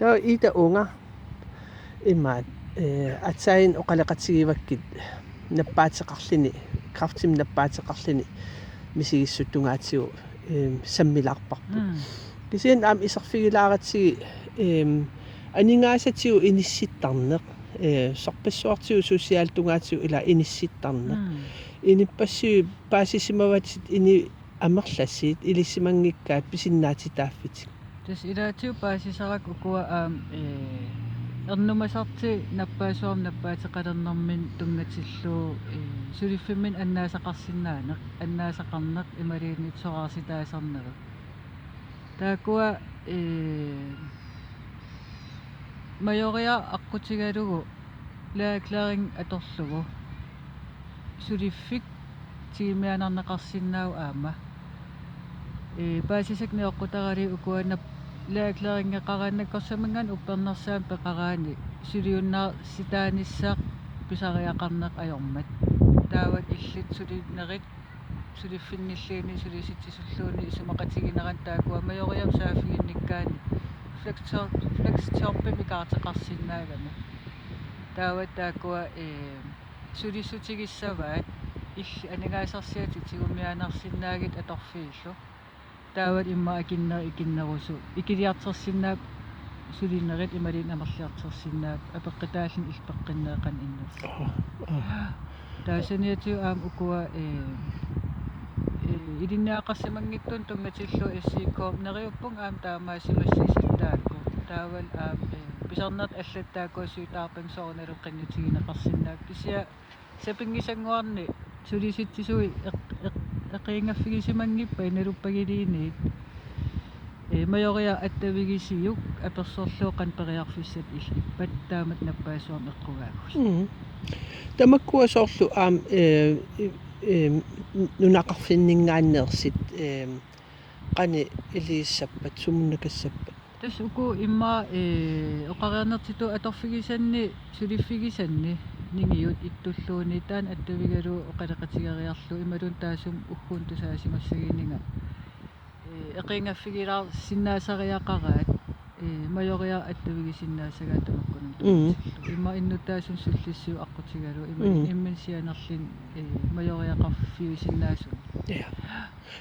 Tawa ita unga imat atsain oqalaqatsigivakkit nappaatseqarlini kraftim nappaatseqarlini misigissuttungaatsigu sammilarparpu kisian am isarfigilaaratigi aningaasatigu inissittarneq sorpassuartigu sosiaaltungaatsigu ila inissittarneq inippassiu paasisimavatit ini amerlassiit ilissimangikkaat pisinnaatitaaffit tas ilaatiu paasisarak ukua ernumasarti nappaasuam nappaatеqалернэрмин туннатиллуу сулиффиммин аннаасақарсинааneq аннаасақарneq ималиинит соқарситаасарнеру таакуа майориа аққутигалугу лаакларин аторлугу сулиффик тимианарнеқарсинаау аама паасисак неоққутарали укуанап лаакларингеқарааннаккорсаманган уппернерсаам пеқараани сулиуннаа ситааниссаақ писариақарнеқ ajormat таават иллит сулинерит сулиффинниллиини сулиситсисуллууни исумақатигинеран таакуа майориам саафигинниккаани флекстерпими каартеқарсинаагами таават таакуа сулисутигиссаваат илли анигаасарсиати тигумианарсинаагит аторфииллу таават имма акиннер икиннерусу икилиартерсиннаап сулинерит ималин амерлиартерсиннаап апеққитааллин илпеққиннеэқан иннерс таасаниатиу аам укуа илиннаақарсимангиттун тунгатиллу иссиккоо нериуппун аам таамаасимассиситтаакку таавал аам писарнерт аллаттааккуу суутаарпан соорналу қиннутигинеқарсиннаак кисиа сапингисангуарни сулиситсисуи эқингaffigisимангиппа иналуппагилиинит майориа аттавигисиук аперсоорлуоқан периарфиссат иллиппат таамат наппаасуарн эққугаагус тамаккуа соорлу аам нунақарфиннингааннерсит qani илииссаппат сумуннакассаппат тас уку имма оқариарнертиту аторфигисанни сулиффигисанни нингиут иттуллууни таан аттавигалу оқалеқатигариарлу ималун таасум уггуун тусаасимассагининга эқингaffigilaar синнаасариақараат майориа аттавигисиннаасагаат тамаккунун имма иннутаасун суллиссуу аққутигалу иммин сианерлин майориақарфиусиннаасун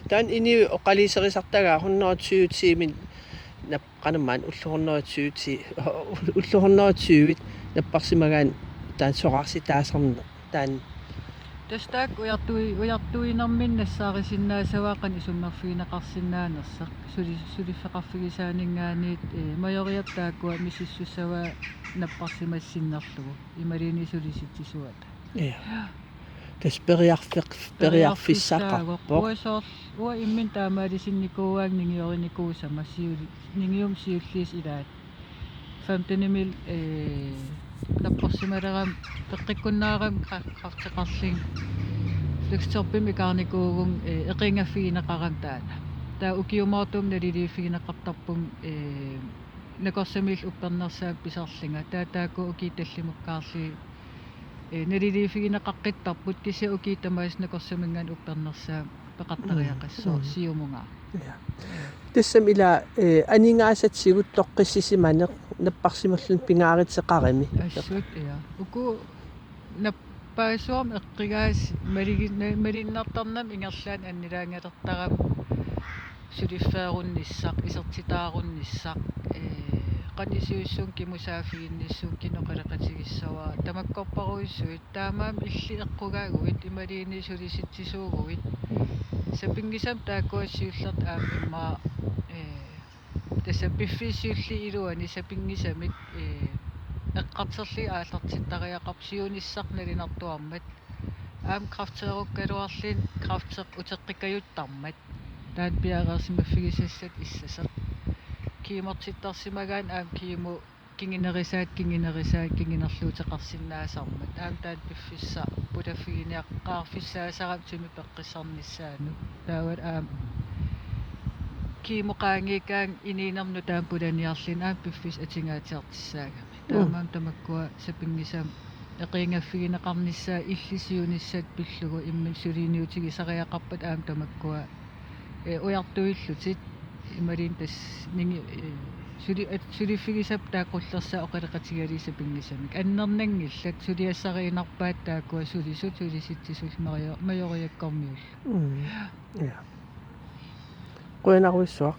таан ини оқалисерисартагаа 120 тимин напқанамаан уллуорнерутиит наппарсимагаан таан соқарситаасарне таан тастаак уяртуинэрмин нассаарисиннаасаваақан исуммерфигинеқарсинаанерсақ сулиффеқарфигисаанингаанит майориап тааккуа мисиссуссава наппарсимассиннерлугу ималини сулиситсисуата тас периарфиссақарпо уа иммин таамаалисинникууаак нингиориникуусама сиули нингиум сиуллиис илаат 15 мил наппарсималерам пеққиккуннаарам крафтеқарлин флекстерпими каарникуугун эқингaffiginеқарам таана таа укиумаартум налилииффигинеқартарпун накорсамил уппернерсаап писарлинга таатааку укииталлимуккаарли налилииффигинеқаққиттарпут кися укиитамаас накорсаминган уппернерсаап пеқартариақассоо сиумунга тассам ила анингаасатсигут тоққиссисиманеқ наппарсимерлун пингааритсеқарами ассут я уку наппаасуам эққигаас малиннартарнам ингерлаан аннилаангалертарам сулиффаарунниссақ исертитаарунниссақ qanisiussuun kimusaafiginnissuun kinoqaleqatigissavaa tamakkorparuissuit taamaam illi eqqugaaguit imaliini sulisitsisuuguit sapingisam taakkuassiullert aam immaa tassa piffiissuulli iluani sapingisamik eqqarterli aallertittariaqarsiunissarnalinartuarmat aam krafteerukkaluarlin krafteq uteqqikajuttarmat taat piaqersimaffigisassat issaseq kiimortittarsimagaan aam kiimu kinginerluuteqarsinnaasarmat aam taat piffissa pulaffiginiaqqaarfissaasaram tumi peqqissarnissaanu taawat aam kiimuqaangikaan iniinernu taam pulaniarlin aam piffis atingaatiartissaagami taamaam tamakkua sapingisam eqiingaffigineqarnissaa illisiunissat pillugu immin suliiniutigisariaqarpat aam tamakkua ujartuillutit imalin tas ningi сулиффигисап тааққуллерсаа оқалеқатигалиса пингисамик аннернангиллат сулиассариинарпаат тааккуа сулиситсисул маёриаккормиулла Ja. Quen arwisuaq